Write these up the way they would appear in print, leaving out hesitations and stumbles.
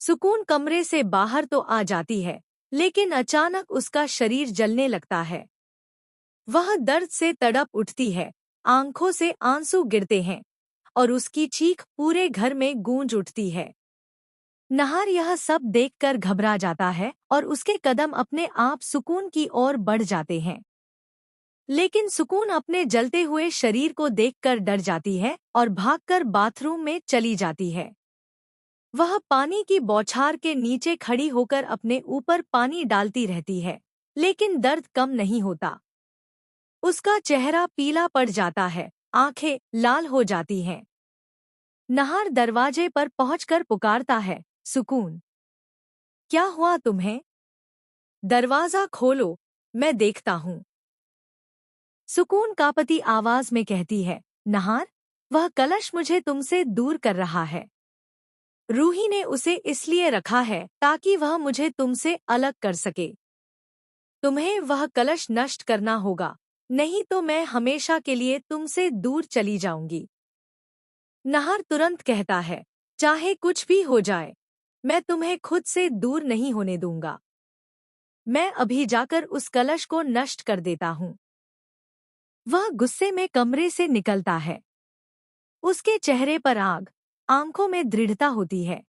सुकून कमरे से बाहर तो आ जाती है, लेकिन अचानक उसका शरीर जलने लगता है। वह दर्द से तड़प उठती है, आंखों से आंसू गिरते हैं और उसकी चीख पूरे घर में गूंज उठती है। नहार यह सब देखकर घबरा जाता है और उसके कदम अपने आप सुकून की ओर बढ़ जाते हैं। लेकिन सुकून अपने जलते हुए शरीर को देखकर डर जाती है और भागकर बाथरूम में चली जाती है। वह पानी की बौछार के नीचे खड़ी होकर अपने ऊपर पानी डालती रहती है, लेकिन दर्द कम नहीं होता। उसका चेहरा पीला पड़ जाता है, आंखें लाल हो जाती हैं। नहार दरवाजे पर पहुंचकर पुकारता है, सुकून, क्या हुआ तुम्हें? दरवाजा खोलो, मैं देखता हूँ। सुकून कांपती आवाज में कहती है, नहार, वह कलश मुझे तुमसे दूर कर रहा है। रूही ने उसे इसलिए रखा है ताकि वह मुझे तुमसे अलग कर सके। तुम्हें वह कलश नष्ट करना होगा, नहीं तो मैं हमेशा के लिए तुमसे दूर चली जाऊंगी। नहार तुरंत कहता है, चाहे कुछ भी हो जाए, मैं तुम्हें खुद से दूर नहीं होने दूंगा। मैं अभी जाकर उस कलश को नष्ट कर देता हूँ। वह गुस्से में कमरे से निकलता है। उसके चेहरे पर आग, आंखों में दृढ़ता होती है।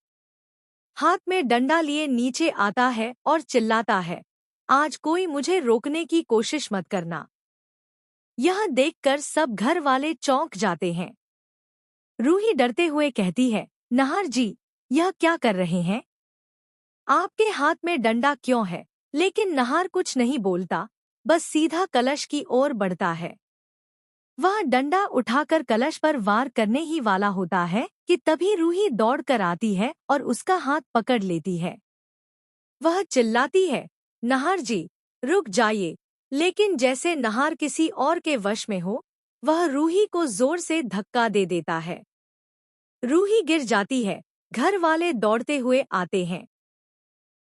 हाथ में डंडा लिए नीचे आता है और चिल्लाता है, आज कोई मुझे रोकने की कोशिश मत करना। यह देखकर सब घर वाले चौंक जाते हैं। रूही डरते हुए कहती है, नहार जी, यह क्या कर रहे हैं? आपके हाथ में डंडा क्यों है? लेकिन नहार कुछ नहीं बोलता, बस सीधा कलश की ओर बढ़ता है। वह डंडा उठाकर कलश पर वार करने ही वाला होता है कि तभी रूही दौड़कर आती है और उसका हाथ पकड़ लेती है। वह चिल्लाती है, नहार जी, रुक जाइए, लेकिन जैसे नहार किसी और के वश में हो, वह रूही को जोर से धक्का दे देता है। रूही गिर जाती है, घर वाले दौड़ते हुए आते हैं।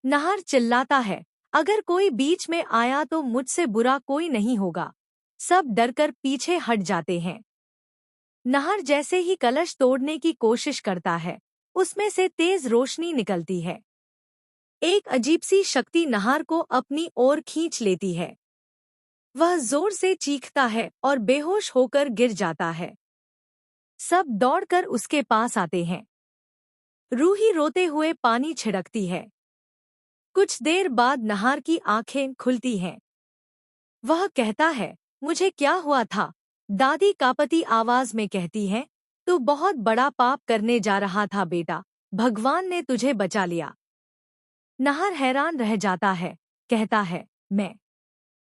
नहार चिल्लाता है, अगर कोई बीच में आया तो मुझसे बुरा कोई नहीं होगा। सब डरकर पीछे हट जाते हैं। नहार जैसे ही कलश तोड़ने की कोशिश करता है, उसमें से तेज रोशनी निकलती है। एक अजीब सी शक्ति नहार को अपनी ओर खींच लेती है। वह जोर से चीखता है और बेहोश होकर गिर जाता है। सब दौड़कर उसके पास आते हैं। रूही रोते हुए पानी छिड़कती है। कुछ देर बाद नहार की आंखें खुलती हैं। वह कहता है, मुझे क्या हुआ था? दादी कांपती आवाज में कहती है, तू बहुत बड़ा पाप करने जा रहा था बेटा, भगवान ने तुझे बचा लिया। नहार हैरान रह जाता है, कहता है, मैं